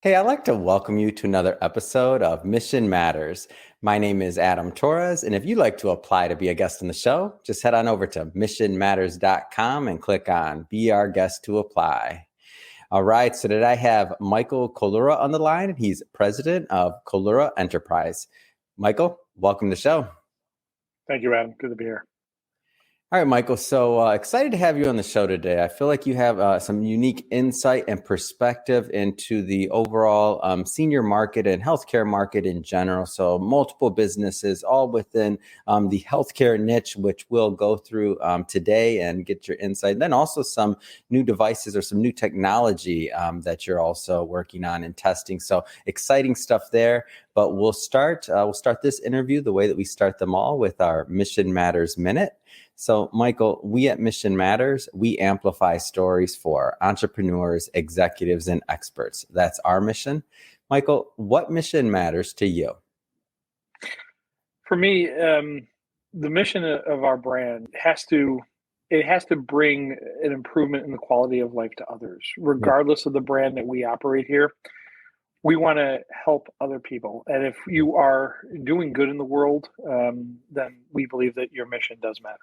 Hey, I'd like to welcome you to another episode of Mission Matters. My name is Adam Torres, and if you'd like to apply to be a guest on the show, just head on over to missionmatters.com and click on Be Our Guest to Apply. All right, so today I have Michael Collura on the line, and he's president of Collura Enterprise. Michael, welcome to the show. Thank you, Adam. Good to be here. All right, Michael. So excited to have you on the show today. I feel like you have some unique insight and perspective into the overall senior market and healthcare market in general. So multiple businesses all within the healthcare niche, which we'll go through today and get your insight. And then also some new devices or some new technology that you're also working on and testing. So exciting stuff there. But we'll start this interview the way that we start them all with our Mission Matters Minute. So, Michael, we at Mission Matters, we amplify stories for entrepreneurs, executives, and experts. That's our mission. Michael, what mission matters to you? For me, the mission of our brand has to bring an improvement in the quality of life to others, regardless of the brand that we operate here. We want to help other people. And if you are doing good in the world, then we believe that your mission does matter.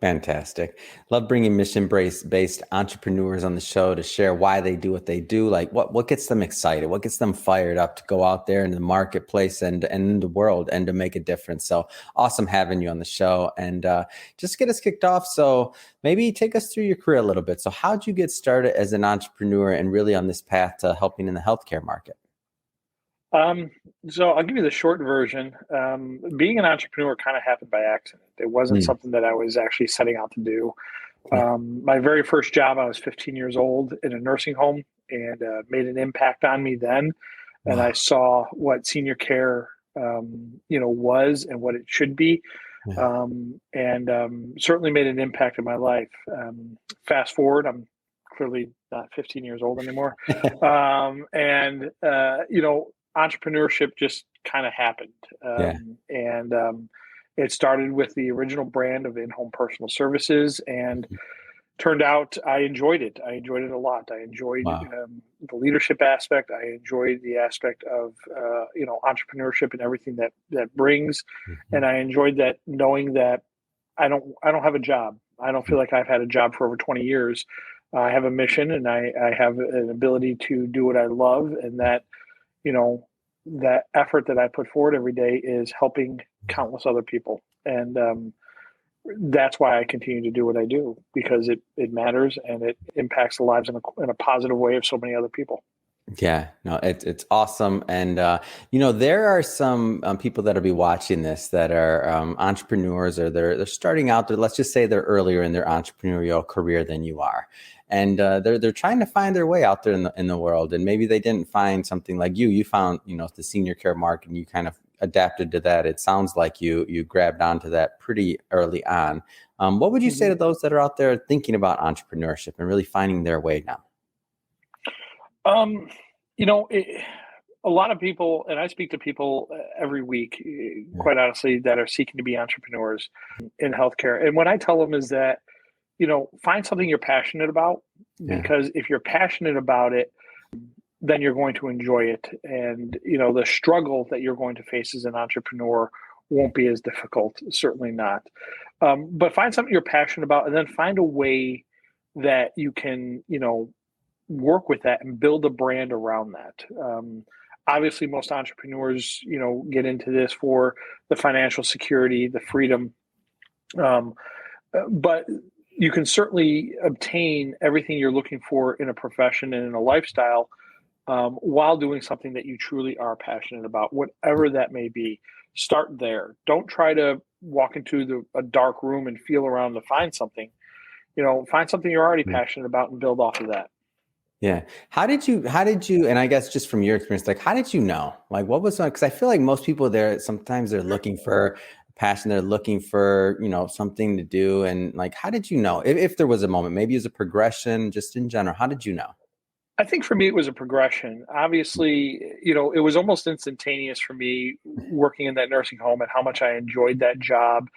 Fantastic. Love bringing mission-based entrepreneurs on the show to share why they do what they do. Like what gets them excited? What gets them fired up to go out there in the marketplace and in the world and to make a difference? So awesome having you on the show. And just get us kicked off. So maybe take us through your career a little bit. So how'd you get started as an entrepreneur and really on this path to helping in the healthcare market? So I'll give you the short version. Being an entrepreneur kind of happened by accident. It wasn't something that I was actually setting out to do. My very first job, I was 15 years old in a nursing home and made an impact on me then. And I saw what senior care, was and what it should be. And certainly made an impact in my life. Fast forward, I'm clearly not 15 years old anymore. Entrepreneurship just kind of happened. And it started with the original brand of in-home personal services and turned out I enjoyed it. I enjoyed it a lot. I enjoyed the leadership aspect. I enjoyed the aspect of, entrepreneurship and everything that brings. And I enjoyed that knowing that I don't have a job. I don't feel like I've had a job for over 20 years. I have a mission and I have an ability to do what I love, and that that effort that I put forward every day is helping countless other people. And that's why I continue to do what I do, because it matters and it impacts the lives in a positive way of so many other people. Yeah, no, it's awesome. And, there are some people that'll be watching this that are entrepreneurs, or they're starting out there. Let's just say they're earlier in their entrepreneurial career than you are. And they're trying to find their way out there in the world. And maybe they didn't find something like you found, the senior care market, and you kind of adapted to that. It sounds like you grabbed onto that pretty early on. What would you say to those that are out there thinking about entrepreneurship and really finding their way now? A lot of people, and I speak to people every week, quite honestly, that are seeking to be entrepreneurs in healthcare. And what I tell them is that, find something you're passionate about, because if you're passionate about it, then you're going to enjoy it. And, the struggle that you're going to face as an entrepreneur won't be as difficult, certainly not. But find something you're passionate about, and then find a way that you can, work with that and build a brand around that. Obviously, most entrepreneurs, get into this for the financial security, the freedom. But you can certainly obtain everything you're looking for in a profession and in a lifestyle while doing something that you truly are passionate about, whatever that may be. Start there. Don't try to walk into a dark room and feel around to find something. Find something you're already passionate about and build off of that. Yeah. How did you, and I guess just from your experience, like, how did you know, like, what was, because I feel like most people sometimes they're looking for passion, they're looking for, something to do. And like, how did you know if there was a moment, maybe as a progression, just in general, how did you know? I think for me, it was a progression. Obviously, it was almost instantaneous for me working in that nursing home and how much I enjoyed that job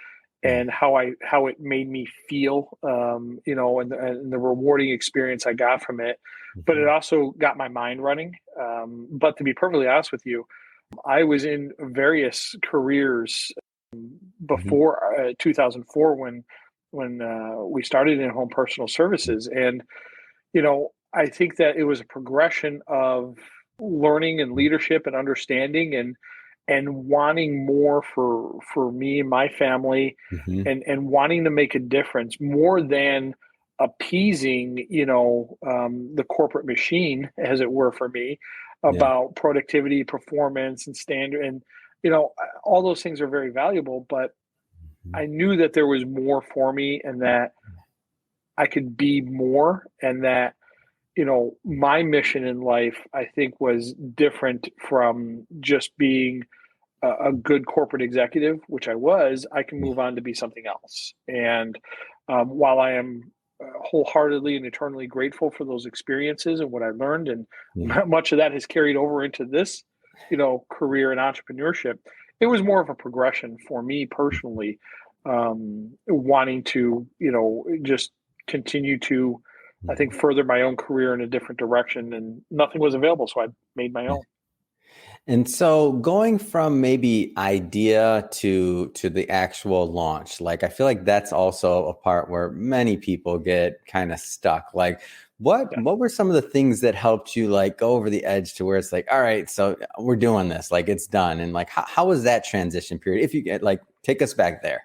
and how it made me feel, and the rewarding experience I got from it. But it also got my mind running. But to be perfectly honest with you, I was in various careers before 2004 when we started in home personal services, and I think that it was a progression of learning and leadership and understanding and wanting more for me and my family, and wanting to make a difference more than appeasing the corporate machine, as it were, for me, about productivity, performance, and standard. And all those things are very valuable, but I knew that there was more for me, and that I could be more, and that my mission in life, I think, was different from just being a good corporate executive, which I was. I can move on to be something else. And while I am wholeheartedly and eternally grateful for those experiences and what I learned, and much of that has carried over into this, career in entrepreneurship, it was more of a progression for me personally, wanting to, just continue to, I think, further my own career in a different direction, and nothing was available, so I made my own. And so going from maybe idea to the actual launch, like I feel like that's also a part where many people get kind of stuck. Like what were some of the things that helped you like go over the edge to where it's like, all right, so we're doing this, like it's done. And like, how was that transition period? If you get like, take us back there.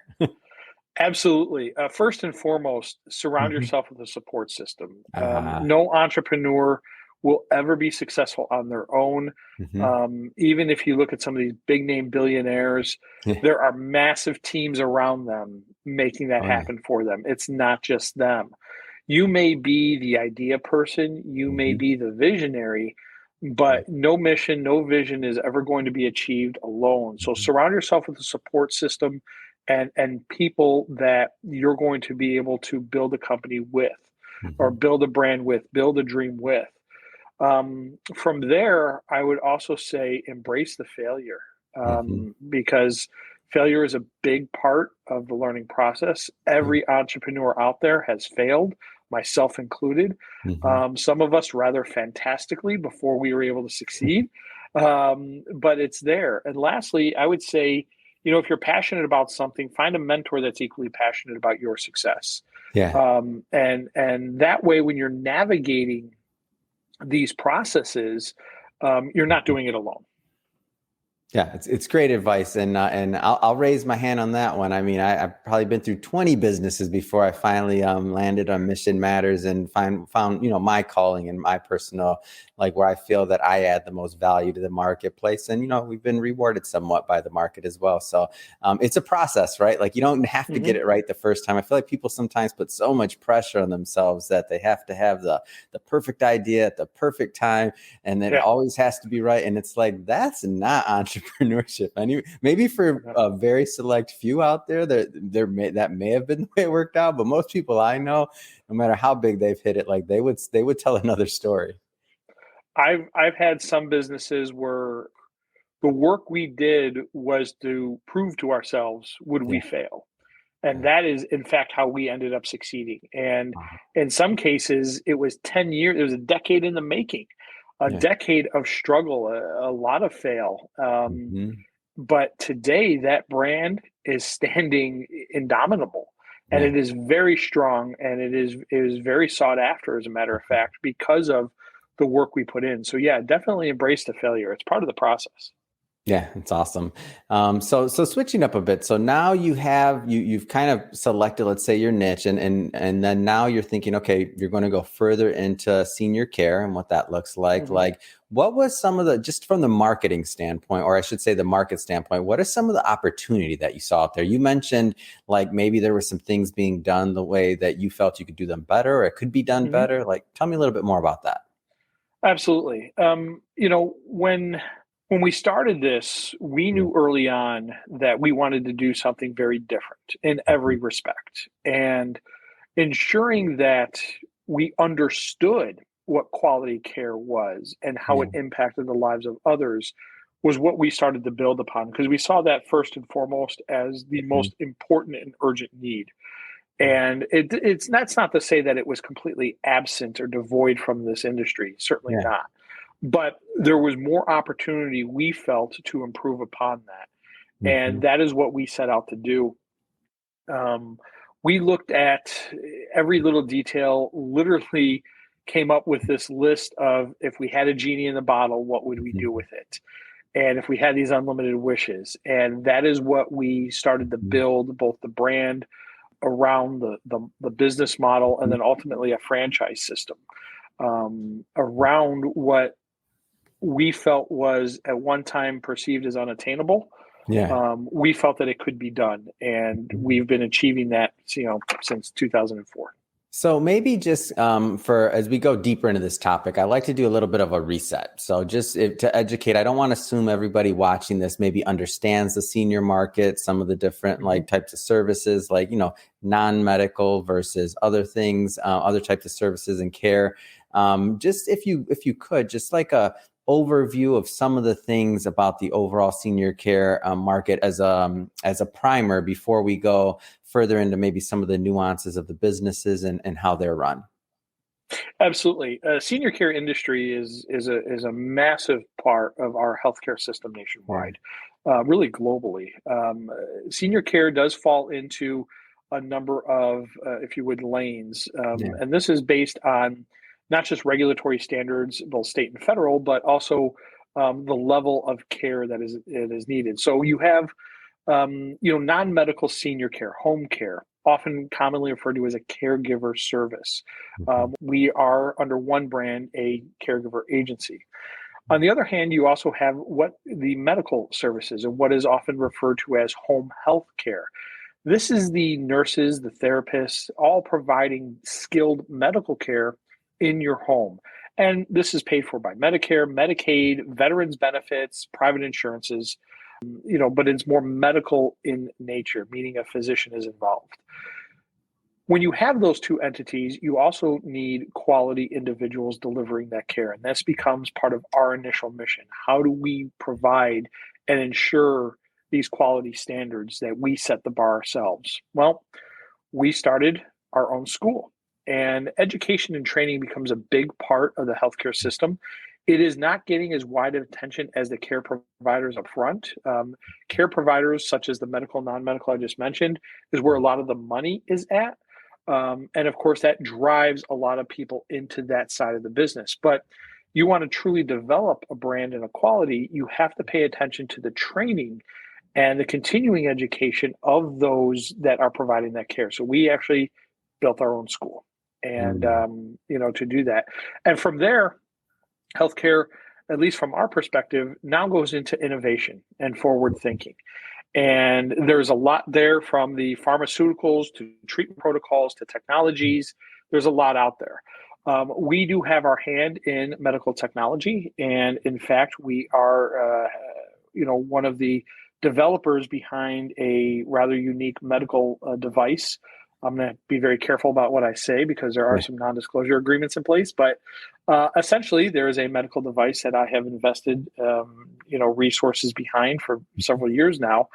Absolutely. First and foremost, surround yourself with a support system. No entrepreneur will ever be successful on their own. Even if you look at some of these big name billionaires, there are massive teams around them making that happen for them. It's not just them. You may be the idea person, you may be the visionary, but no mission, no vision is ever going to be achieved alone. So surround yourself with a support system and people that you're going to be able to build a company with, or build a brand with, build a dream with. From there, I would also say embrace the failure, because failure is a big part of the learning process. Every entrepreneur out there has failed, myself included. Some of us rather fantastically before we were able to succeed, but it's there. And lastly, I would say, if you're passionate about something, find a mentor that's equally passionate about your success. And that way, when you're navigating these processes, you're not doing it alone. Yeah, it's great advice, and I'll raise my hand on that one. I mean, I've probably been through 20 businesses before I finally landed on Mission Matters and found my calling and my personal, like where I feel that I add the most value to the marketplace, and we've been rewarded somewhat by the market as well. So it's a process, right? Like you don't have to get it right the first time. I feel like people sometimes put so much pressure on themselves that they have to have the perfect idea at the perfect time, and that it always has to be right. And it's like that's not entrepreneurship. Maybe for a very select few out there that may have been the way it worked out, but most people I know, no matter how big they've hit it, like they would tell another story. I've had some businesses where the work we did was to prove to ourselves, would we fail? And that is, in fact, how we ended up succeeding. And in some cases, it was 10 years, it was a decade in the making. A decade of struggle, a lot of fail. But today that brand is standing indomitable, and it is very strong, and it is very sought after, as a matter of fact, because of the work we put in. So definitely embrace the failure. It's part of the process. Yeah, it's awesome. So switching up a bit. So now you've kind of selected, let's say, your niche, and then now you're thinking, okay, you're going to go further into senior care and what that looks like. Like, what was some of the, just from the marketing standpoint, or I should say the market standpoint, what are some of the opportunity that you saw out there? You mentioned like maybe there were some things being done the way that you felt you could do them better, or it could be done better. Like, tell me a little bit more about that. Absolutely. When we started this, we knew early on that we wanted to do something very different in every respect, and ensuring that we understood what quality care was and how it impacted the lives of others was what we started to build upon, because we saw that first and foremost as the most important and urgent need. And that's not to say that it was completely absent or devoid from this industry, certainly not. But there was more opportunity, we felt, to improve upon that. And that is what we set out to do. We looked at every little detail, literally came up with this list of, if we had a genie in the bottle, what would we do with it? And if we had these unlimited wishes. And that is what we started to build, both the brand around the business model, and then ultimately a franchise system around what we felt was at one time perceived as unattainable. We felt that it could be done, and we've been achieving that, since 2004. So maybe just for as we go deeper into this topic, I like to do a little bit of a reset. So just to educate, I don't want to assume everybody watching this maybe understands the senior market, some of the different like types of services, like, non-medical versus other things, other types of services and care. Just if you could, just like a overview of some of the things about the overall senior care market as a primer before we go further into maybe some of the nuances of the businesses and how they're run. Absolutely. Senior care industry is a massive part of our healthcare system nationwide, really globally. Senior care does fall into a number of, if you would, lanes. And this is based on not just regulatory standards, both state and federal, but also the level of care that is needed. So you have, non-medical senior care, home care, often commonly referred to as a caregiver service. We are, under one brand, a caregiver agency. On the other hand, you also have what the medical services, and what is often referred to as home health care. This is the nurses, the therapists, all providing skilled medical care in your home. And this is paid for by Medicare, Medicaid, veterans benefits, private insurances, but it's more medical in nature, meaning a physician is involved. When you have those two entities, you also need quality individuals delivering that care. And this becomes part of our initial mission. How do we provide and ensure these quality standards that we set the bar ourselves? Well, we started our own school. And education and training becomes a big part of the healthcare system. It is not getting as wide of attention as the care providers up front. Care providers, such as the medical, non-medical I just mentioned, is where a lot of the money is at. And of course, that drives a lot of people into that side of the business. But you want to truly develop a brand and a quality, you have to pay attention to the training and the continuing education of those that are providing that care. So we actually built our own school. And, to do that. And from there, healthcare, at least from our perspective, now goes into innovation and forward thinking. And there's a lot there, from the pharmaceuticals to treatment protocols to technologies. There's a lot out there. We do have our hand in medical technology. And in fact, we are, one of the developers behind a rather unique medical device. I'm going to be very careful about what I say because there are some non-disclosure agreements in place. But essentially, there is a medical device that I have invested, resources behind for several years now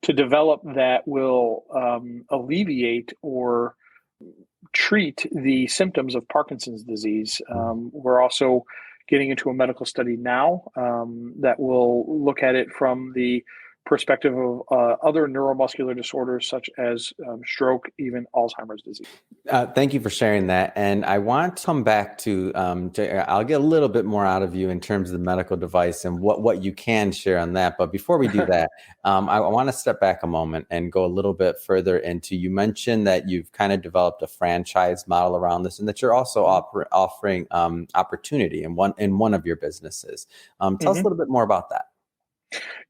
to develop that will alleviate or treat the symptoms of Parkinson's disease. We're also getting into a medical study now that will look at it from the perspective of other neuromuscular disorders such as stroke, even Alzheimer's disease. Thank you for sharing that. And I want to come back to I'll get a little bit more out of you in terms of the medical device and what you can share on that. But before we do that, I want to step back a moment and go a little bit further into, you mentioned that you've kind of developed a franchise model around this and that you're also offering opportunity in one of your businesses. Tell us a little bit more about that.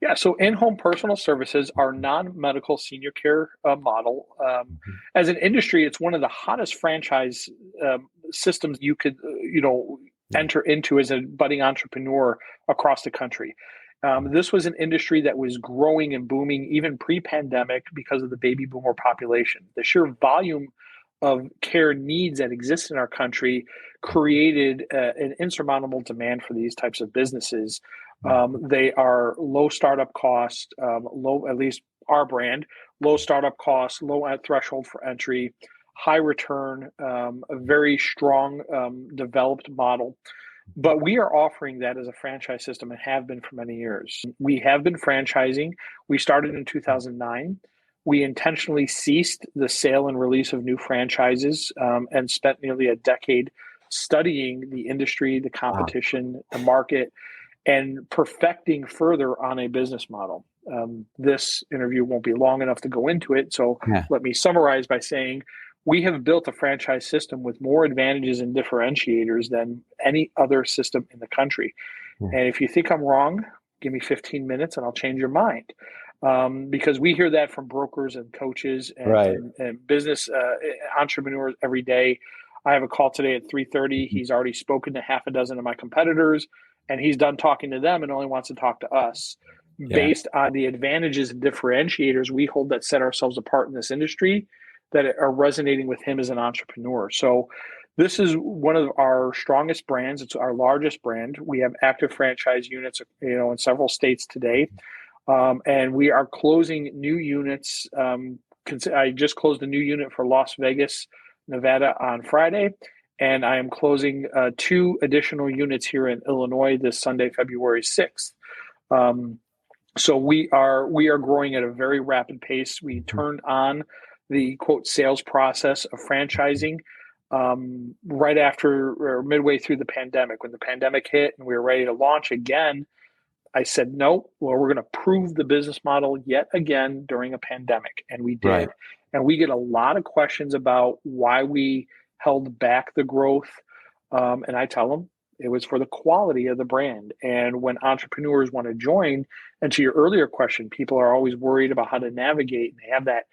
Yeah, so in-home personal services, our non-medical senior care model, as an industry, it's one of the hottest franchise systems you could, enter into as a budding entrepreneur across the country. This was an industry that was growing and booming even pre-pandemic because of the baby boomer population. The sheer volume of care needs that exist in our country created an insurmountable demand for these types of businesses. They are low startup cost, low, at least our brand, low startup cost, low threshold for entry, high return, a very strong developed model. But we are offering that as a franchise system and have been for many years. We have been franchising. We started in 2009. We intentionally ceased the sale and release of new franchises and spent nearly a decade studying the industry, the competition, the market, and perfecting further on a business model. This interview won't be long enough to go into it. So let me summarize by saying we have built a franchise system with more advantages and differentiators than any other system in the country. And if you think I'm wrong, give me 15 minutes and I'll change your mind. Because we hear that from brokers and coaches and business entrepreneurs every day. I have a call today at 3:30. He's already spoken to half a dozen of my competitors, and he's done talking to them and only wants to talk to us based on the advantages and differentiators we hold that set ourselves apart in this industry that are resonating with him as an entrepreneur. So this is one of our strongest brands. It's our largest brand. We have active franchise units, in several states today. And we are closing new units. I just closed a new unit for Las Vegas, Nevada on Friday, and I am closing 2 additional units here in Illinois this Sunday, February 6th. So we are growing at a very rapid pace. We turned on the quote sales process of franchising right after or midway through the pandemic. When the pandemic hit and we were ready to launch again, I said, no, well, we're going to prove the business model yet again during a pandemic. And we did. Right. And we get a lot of questions about why we held back the growth. And I tell them it was for the quality of the brand. And when entrepreneurs want to join, and to your earlier question, people are always worried about how to navigate. And they have that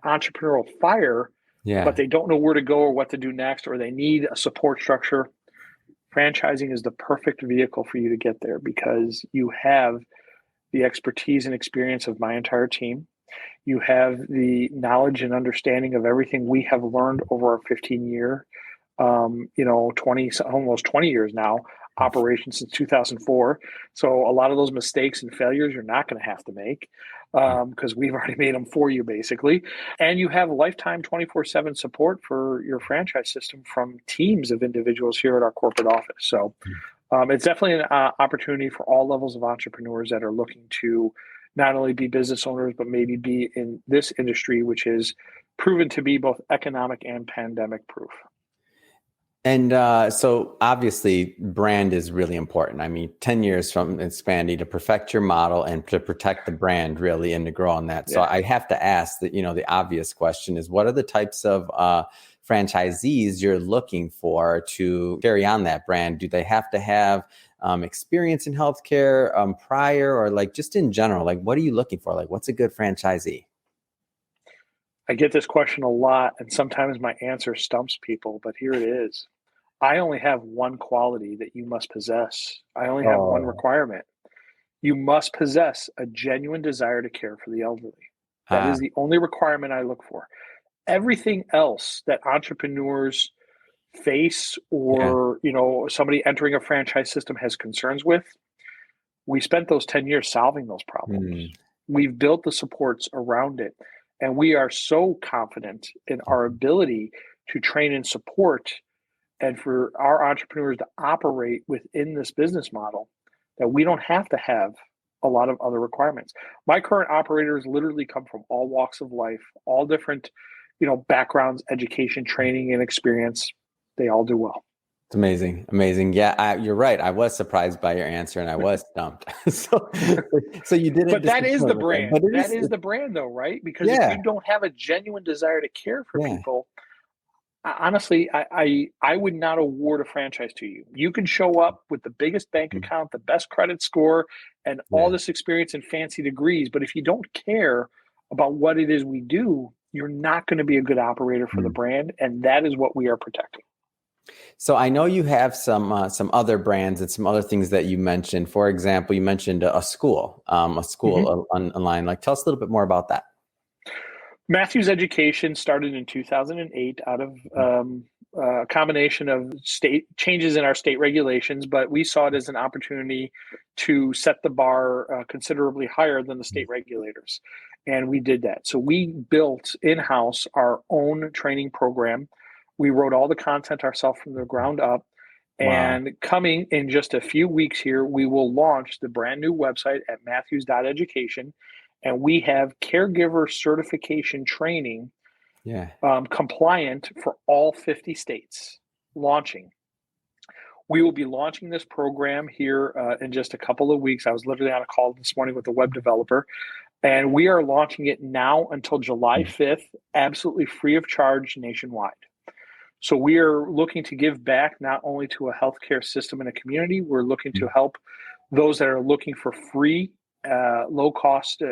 entrepreneurial fire, but they don't know where to go or what to do next, or they need a support structure. Franchising is the perfect vehicle for you to get there because you have the expertise and experience of my entire team. You have the knowledge and understanding of everything we have learned over our 15-year, almost 20 years now, operation since 2004. So a lot of those mistakes and failures you're not going to have to make because we've already made them for you, basically. And you have lifetime 24/7 support for your franchise system from teams of individuals here at our corporate office. So it's definitely an opportunity for all levels of entrepreneurs that are looking to not only be business owners, but maybe be in this industry, which is proven to be both economic and pandemic proof. And so obviously brand is really important. I mean, 10 years from expanding to perfect your model and to protect the brand really and to grow on that. So I have to ask that, the obvious question is, what are the types of franchisees you're looking for to carry on that brand? Do they have to have experience in healthcare prior, or like just in general, like what are you looking for? Like what's a good franchisee? I get this question a lot, and sometimes my answer stumps people, but here it is. I only have one quality that you must possess. I only have one requirement. You must possess a genuine desire to care for the elderly. That is the only requirement I look for. Everything else that entrepreneurs face or, somebody entering a franchise system has concerns with, we spent those 10 years solving those problems. We've built the supports around it. And we are so confident in our ability to train and support and for our entrepreneurs to operate within this business model that we don't have to have a lot of other requirements. My current operators literally come from all walks of life, all different, backgrounds, education, training, and experience. They all do well. It's amazing. Amazing. Yeah, you're right. I was surprised by your answer and I was stumped. so you didn't. But that is the brand. That is the brand though, right? Because if you don't have a genuine desire to care for people, honestly, I would not award a franchise to you. You can show up with the biggest bank account, the best credit score, and all this experience and fancy degrees. But if you don't care about what it is we do, you're not going to be a good operator for the brand. And that is what we are protecting. So I know you have some other brands and some other things that you mentioned. For example, you mentioned a school online. Like, tell us a little bit more about that. Matthews Education started in 2008 out of a combination of state changes in our state regulations, but we saw it as an opportunity to set the bar considerably higher than the state regulators. And we did that. So we built in-house our own training program. We wrote all the content ourselves from the ground up. Wow. And coming in just a few weeks here, we will launch the brand new website at matthews.education. And we have caregiver certification training compliant for all 50 states launching. We will be launching this program here in just a couple of weeks. I was literally on a call this morning with a web developer, and we are launching it now until July 5th, absolutely free of charge nationwide. So we are looking to give back not only to a healthcare system and a community, we're looking to help those that are looking for free, low cost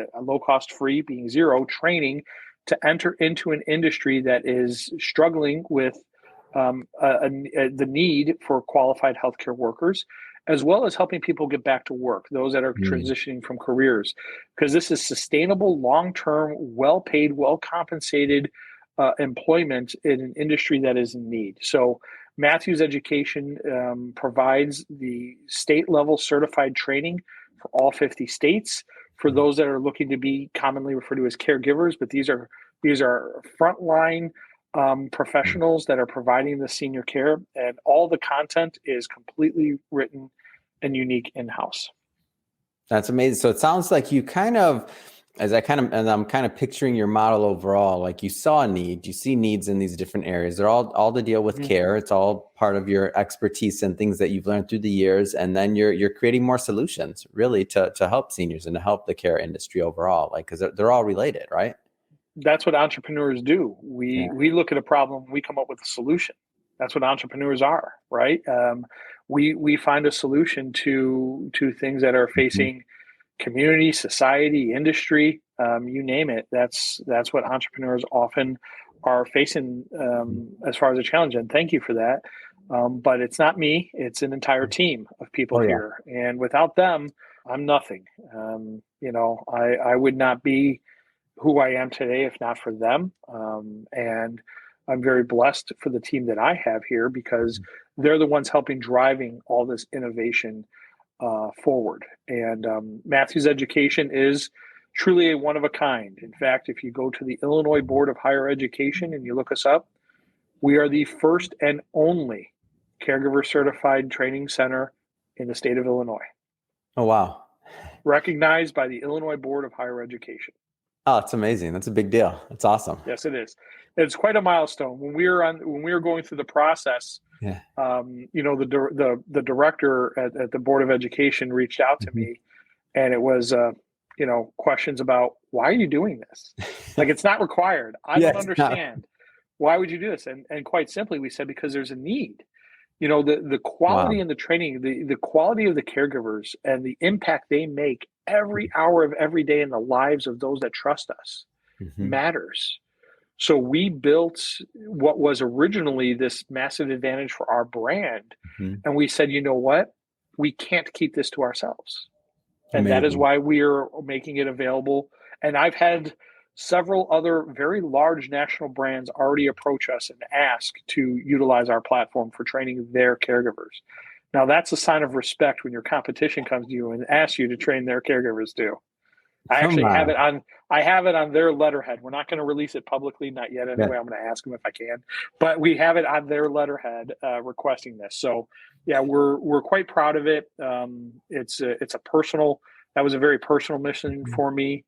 free, being zero, training to enter into an industry that is struggling with the need for qualified healthcare workers, as well as helping people get back to work, those that are transitioning from careers, because this is sustainable, long-term, well-paid, well-compensated employment in an industry that is in need. So Matthews Education provides the state-level certified training for all 50 states for those that are looking to be commonly referred to as caregivers, but these are frontline professionals that are providing the senior care, and all the content is completely written and unique in-house. That's amazing. So it sounds like you as I'm kind of picturing your model overall, like you saw a need, you see needs in these different areas. They're all to deal with care. It's all part of your expertise and things that you've learned through the years. And then you're creating more solutions really to help seniors and to help the care industry overall, like, because they're all related, right? That's what entrepreneurs do. We look at a problem, we come up with a solution. That's what entrepreneurs are, right? We find a solution to things that are facing community, society, industry, you name it. That's what entrepreneurs often are facing as far as a challenge. And thank you for that. But it's not me; it's an entire team of people here. And without them, I'm nothing. I would not be who I am today if not for them. And I'm very blessed for the team that I have here, because they're the ones helping driving all this innovation forward. And Matthews Education is truly a one of a kind. In fact, if you go to the Illinois Board of Higher Education and you look us up, we are the first and only caregiver certified training center in the state of Illinois. Oh, wow. Recognized by the Illinois Board of Higher Education. Oh, it's amazing. That's a big deal. That's awesome. Yes, it is. It's quite a milestone. When we were going through the process, the director at the Board of Education reached out to me, and it was questions about, why are you doing this? Like, it's not required. I don't understand. Why would you do this? And quite simply, we said, because there's a need. The quality and the training, the quality of the caregivers and the impact they make every hour of every day in the lives of those that trust us matters. So we built what was originally this massive advantage for our brand. And we said, you know what? We can't keep this to ourselves. And that is why we are making it available. And I've had several other very large national brands already approach us and ask to utilize our platform for training their caregivers. Now, that's a sign of respect when your competition comes to you and asks you to train their caregivers too. I actually have it on their letterhead. We're not going to release it publicly, not yet anyway. I'm going to ask them if I can, but we have it on their letterhead requesting this. So yeah, we're quite proud of it. That was a very personal mission for me.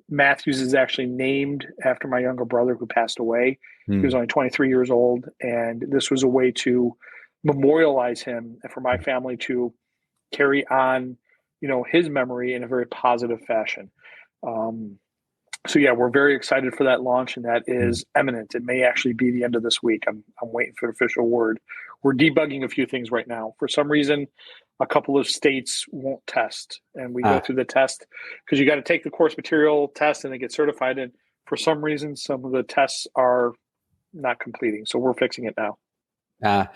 Matthews is actually named after my younger brother who passed away. He was only 23 years old, and this was a way to memorialize him and for my family to carry on his memory in a very positive fashion. So yeah, we're very excited for that launch, and that is imminent. It may actually be the end of this week. I'm waiting for the official word. We're debugging a few things right now. For some reason, a couple of states won't test, and we go through the test because you got to take the course material test and then get certified. And for some reason, some of the tests are not completing. So we're fixing it now. Uh,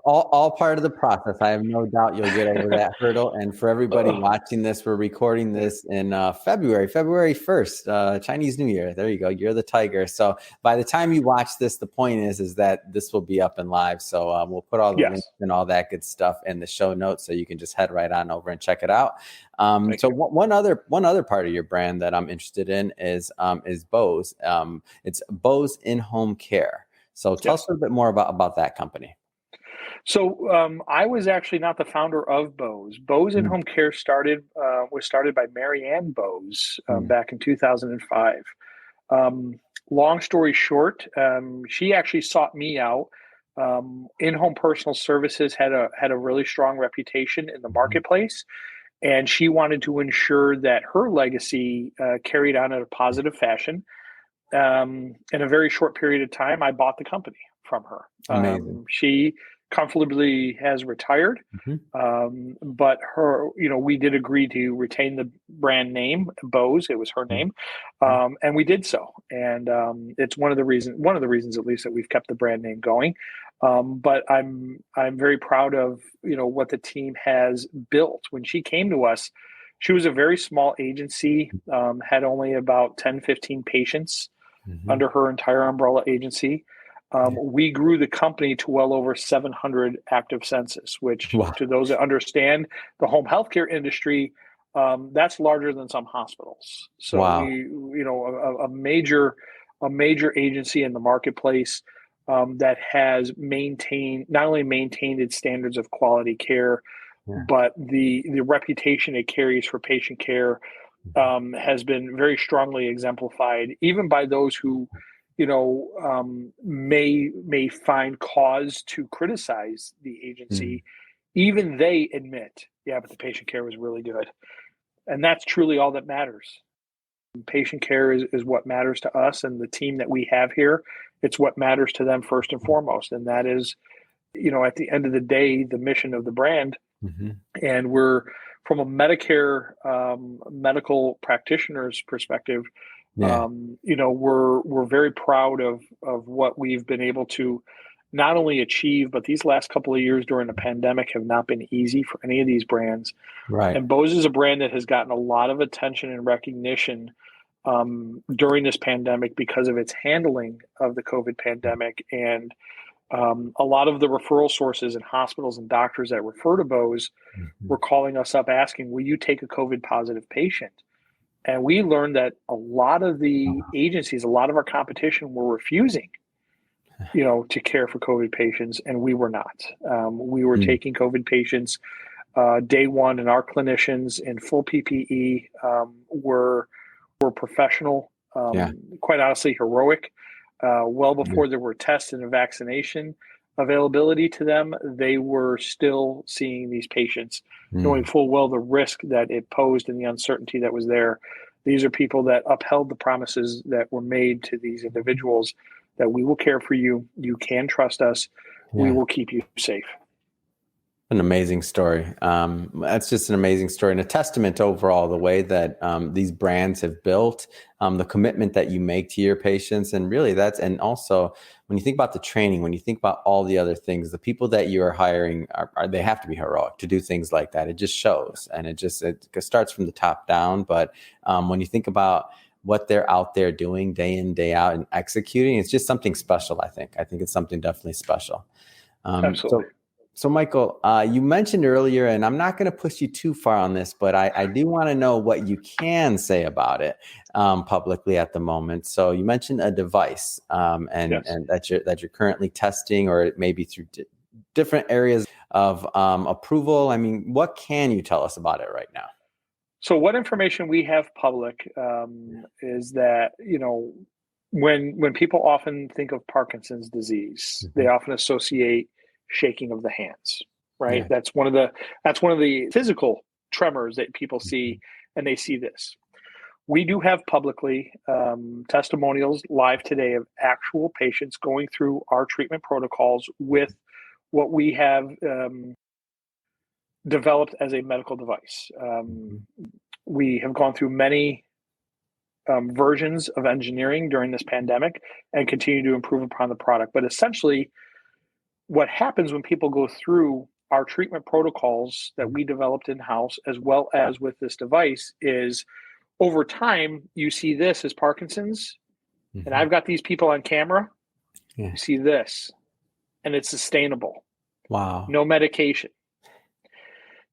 all part of the process. I have no doubt you'll get over that hurdle. And for everybody watching this, we're recording this in February 1st, Chinese New Year. There you go. You're the tiger. So by the time you watch this, the point is that this will be up and live. So we'll put all the links and all that good stuff in the show notes, so you can just head right on over and check it out. So one other part of your brand that I'm interested in is Bose. It's Bose In-Home Care. So tell us a little bit more about that company. So I was actually not the founder of Bose. Bose In-Home Care was started by Mary Ann Bose back in 2005. Long story short, she actually sought me out. In-Home Personal Services had a really strong reputation in the marketplace, and she wanted to ensure that her legacy carried on in a positive fashion. In a very short period of time, I bought the company from her. Amazing. She comfortably has retired, but we did agree to retain the brand name Bose. It was her name, and we did so. And it's one of the reasons, at least, that we've kept the brand name going. But I'm very proud of what the team has built. When she came to us, she was a very small agency, had only about 10, 15 patients under her entire umbrella agency. We grew the company to well over 700 active census, which to those that understand the home healthcare industry, that's larger than some hospitals. So a major agency in the marketplace that has not only maintained its standards of quality care, but the reputation it carries for patient care has been very strongly exemplified, even by those who may find cause to criticize the agency. Even they admit, but the patient care was really good. And that's truly all that matters. Patient care is what matters to us, and the team that we have here, it's what matters to them first and foremost. And that is, at the end of the day, the mission of the brand. And we're, from a Medicare medical practitioner's perspective, we're very proud of what we've been able to not only achieve, but these last couple of years during the pandemic have not been easy for any of these brands. Right. And Bose is a brand that has gotten a lot of attention and recognition during this pandemic because of its handling of the COVID pandemic. And a lot of the referral sources and hospitals and doctors that refer to Bose were calling us up asking, will you take a COVID positive patient? And we learned that a lot of the agencies, a lot of our competition were refusing, to care for COVID patients, and we were not. We were taking COVID patients day one, and our clinicians in full PPE were professional, quite honestly, heroic. Well before there were tests and a vaccination availability to them, they were still seeing these patients, knowing full well the risk that it posed and the uncertainty that was there. These are people that upheld the promises that were made to these individuals, that we will care for you. You can trust us. We will keep you safe. An amazing story. That's just an amazing story, and a testament to overall the way that these brands have built, the commitment that you make to your patients. And really and also when you think about the training, when you think about all the other things, the people that you are hiring they have to be heroic to do things like that. It just shows, and it starts from the top down. But when you think about what they're out there doing day in, day out and executing, it's just something special. I think it's something definitely special. Absolutely. So Michael, you mentioned earlier, and I'm not going to push you too far on this, but I do want to know what you can say about it publicly at the moment. So you mentioned a device, and that you're currently testing, or it may be through different areas of approval. I mean, what can you tell us about it right now? So what information we have public is that, when people often think of Parkinson's disease, they often associate shaking of the hands, right? Yeah. That's one of the physical tremors that people see, and they see this. We do have publicly testimonials live today of actual patients going through our treatment protocols with what we have developed as a medical device. We have gone through many versions of engineering during this pandemic and continue to improve upon the product. But essentially, what happens when people go through our treatment protocols that we developed in-house, as well as with this device, is over time, you see this as Parkinson's, and I've got these people on camera. Yeah. You see this, and it's sustainable. Wow. No medication.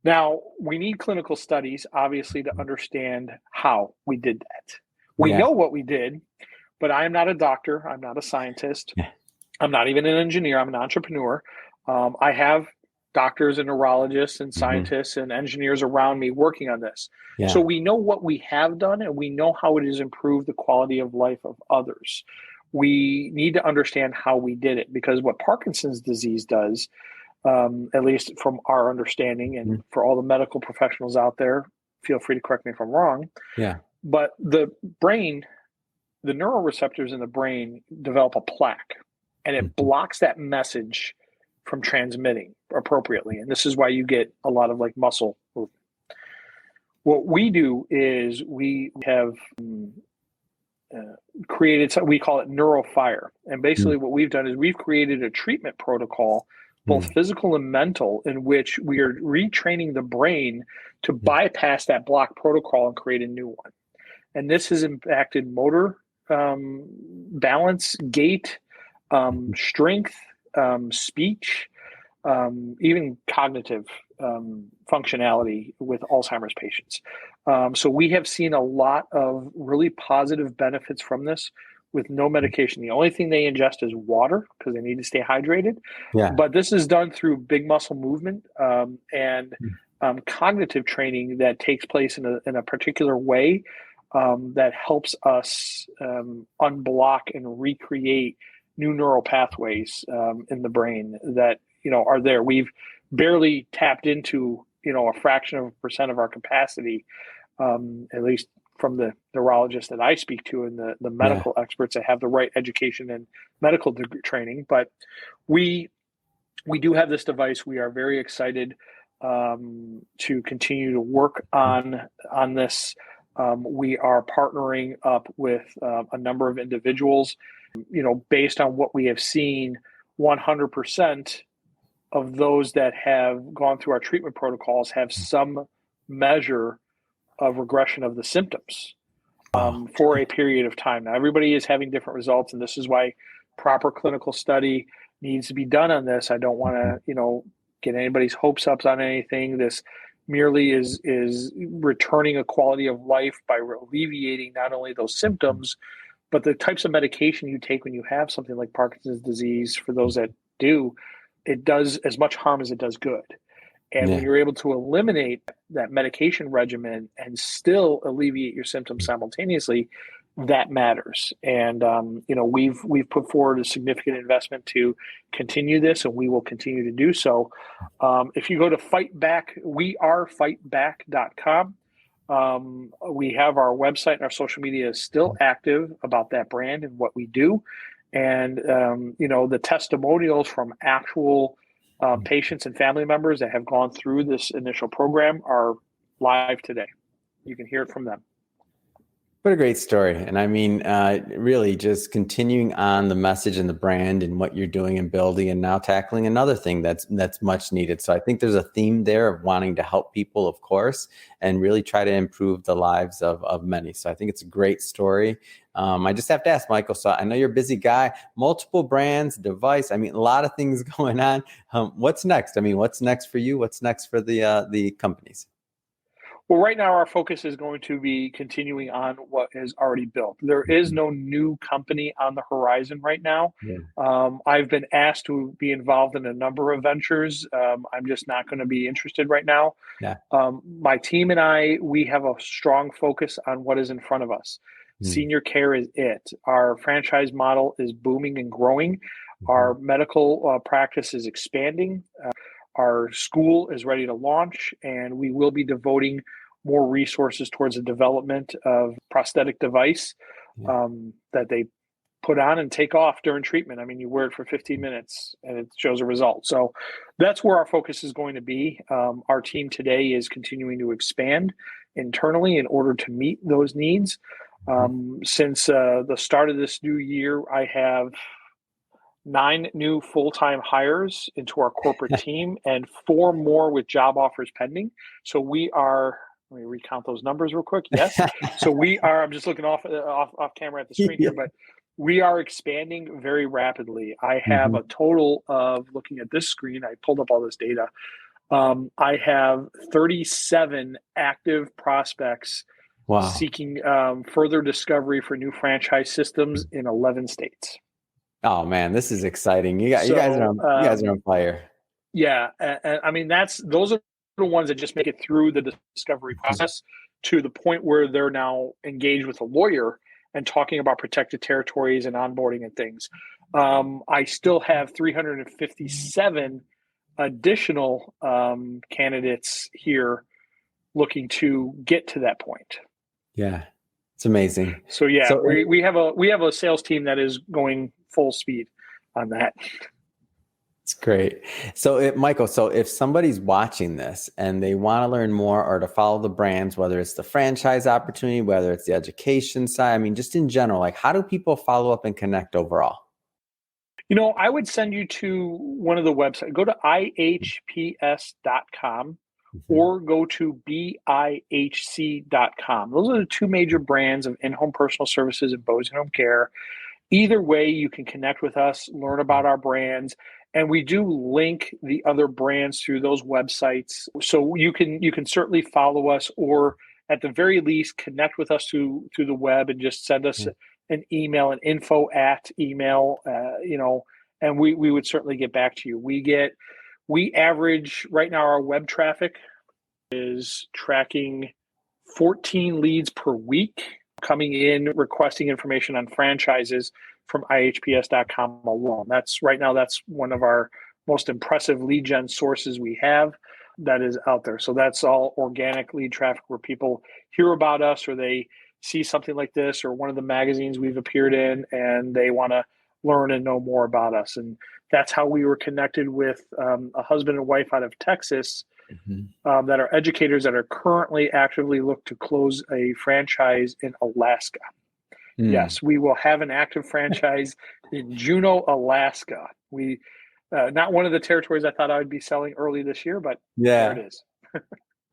Now, we need clinical studies, obviously, to understand how we did that. We know what we did, but I am not a doctor. I'm not a scientist. Yeah. I'm not even an engineer. I'm an entrepreneur. I have doctors and neurologists and scientists and engineers around me working on this. Yeah. So we know what we have done, and we know how it has improved the quality of life of others. We need to understand how we did it, because what Parkinson's disease does, at least from our understanding, and for all the medical professionals out there, feel free to correct me if I'm wrong. Yeah. But the brain, the neuroreceptors in the brain develop a plaque, and it blocks that message from transmitting appropriately. And this is why you get a lot of like muscle movement. What we do is we have created, we call it NeuroFire. And basically what we've done is we've created a treatment protocol, both physical and mental, in which we are retraining the brain to bypass that block protocol and create a new one. And this has impacted motor balance, gait, strength, speech, even cognitive functionality with Alzheimer's patients. So we have seen a lot of really positive benefits from this with no medication. The only thing they ingest is water because they need to stay hydrated. Yeah. But this is done through big muscle movement and cognitive training that takes place in a particular way that helps us unblock and recreate new neural pathways in the brain that are there. We've barely tapped into a fraction of a percent of our capacity, at least from the neurologists that I speak to and the medical experts that have the right education and medical training. But we do have this device. We are very excited to continue to work on this. We are partnering up with a number of individuals, based on what we have seen. 100% of those that have gone through our treatment protocols have some measure of regression of the symptoms for a period of time. Now, everybody is having different results, and this is why proper clinical study needs to be done on this. I don't want to, get anybody's hopes up on anything. This merely is returning a quality of life by alleviating not only those symptoms, but the types of medication you take when you have something like Parkinson's disease. For those that do, it does as much harm as it does good. And when you're able to eliminate that medication regimen and still alleviate your symptoms simultaneously, that matters. And we've put forward a significant investment to continue this, and we will continue to do so. If you go to wearefightback.com, we have our website, and our social media is still active about that brand and what we do. And the testimonials from actual patients and family members that have gone through this initial program are live today. You can hear it from them. What a great story. And I mean, really just continuing on the message and the brand and what you're doing and building, and now tackling another thing that's much needed. So I think there's a theme there of wanting to help people, of course, and really try to improve the lives of many. So I think it's a great story. I just have to ask, Michael, so I know you're a busy guy, multiple brands, device. I mean, a lot of things going on. What's next? I mean, what's next for you? What's next for the companies? Well, right now our focus is going to be continuing on what is already built. There is no new company on the horizon right now. I've been asked to be involved in a number of ventures. I'm just not going to be interested right now. My team and I, we have a strong focus on what is in front of us. Senior care is it. Our franchise model is booming and growing. Our medical practice is expanding. Our school is ready to launch, and we will be devoting more resources towards the development of prosthetic device that they put on and take off during treatment. I mean, you wear it for 15 minutes and it shows a result. So that's where our focus is going to be. Our team today is continuing to expand internally in order to meet those needs. Since the start of this new year, I have 9 new full-time hires into our corporate team and 4 more with job offers pending. So we are, let me recount those numbers real quick. Yes. So we are, I'm just looking off camera at the screen here, but we are expanding very rapidly. I have a total of, looking at this screen, I pulled up all this data. I have 37 active prospects seeking further discovery for new franchise systems in 11 states. Oh man, this is exciting! You guys are on fire. Yeah, and I mean those are the ones that just make it through the discovery process to the point where they're now engaged with a lawyer and talking about protected territories and onboarding and things. I still have 357 additional candidates here looking to get to that point. Yeah, it's amazing. So we have a sales team that is going full speed on that. It's great. So Michael, if somebody's watching this and they want to learn more or to follow the brands, whether it's the franchise opportunity, whether it's the education side, I mean, just in general, like how do people follow up and connect overall? I would send you to one of the websites. Go to ihps.com or go to bihc.com. Those are the 2 major brands of in-home personal services and Boys and Home Care. Either way, you can connect with us, learn about our brands, and we do link the other brands through those websites. So you can certainly follow us, or at the very least, connect with us through the web and just send us an email, an info@email, and we would certainly get back to you. We average right now, our web traffic is tracking 14 leads per week coming in requesting information on franchises from ihps.com alone. That's one of our most impressive lead gen sources we have that is out there. So that's all organic lead traffic where people hear about us or they see something like this or one of the magazines we've appeared in and they want to learn and know more about us. And that's how we were connected with a husband and wife out of Texas that are educators that are currently actively look to close a franchise in Alaska. Yes, we will have an active franchise in Juneau, Alaska. We not one of the territories I thought I would be selling early this year, but there it is.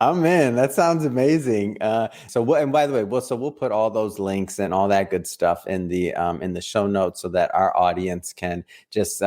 I'm in. That sounds amazing. And by the way, we'll put all those links and all that good stuff in the show notes so that our audience can just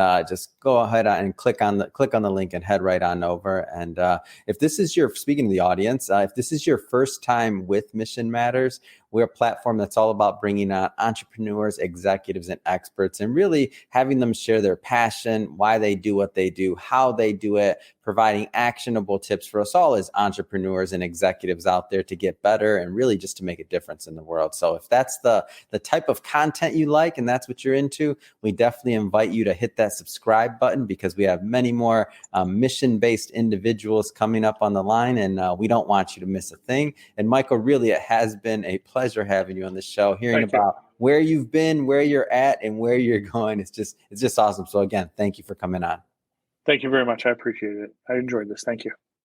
go ahead and click on the link and head right on over. And if this is speaking to the audience, if this is your first time with Mission Matters, we're a platform that's all about bringing on entrepreneurs, executives, and experts, and really having them share their passion, why they do what they do, how they do it, providing actionable tips for us all as entrepreneurs and executives out there to get better and really just to make a difference in the world. So if that's the type of content you like and that's what you're into, we definitely invite you to hit that subscribe button because we have many more mission-based individuals coming up on the line, and we don't want you to miss a thing. And Michael, really, it has been a pleasure having you on the show, hearing about where you've been, where you're at, and where you're going. It's just awesome. So again, thank you for coming on. Thank you very much. I appreciate it. I enjoyed this. Thank you.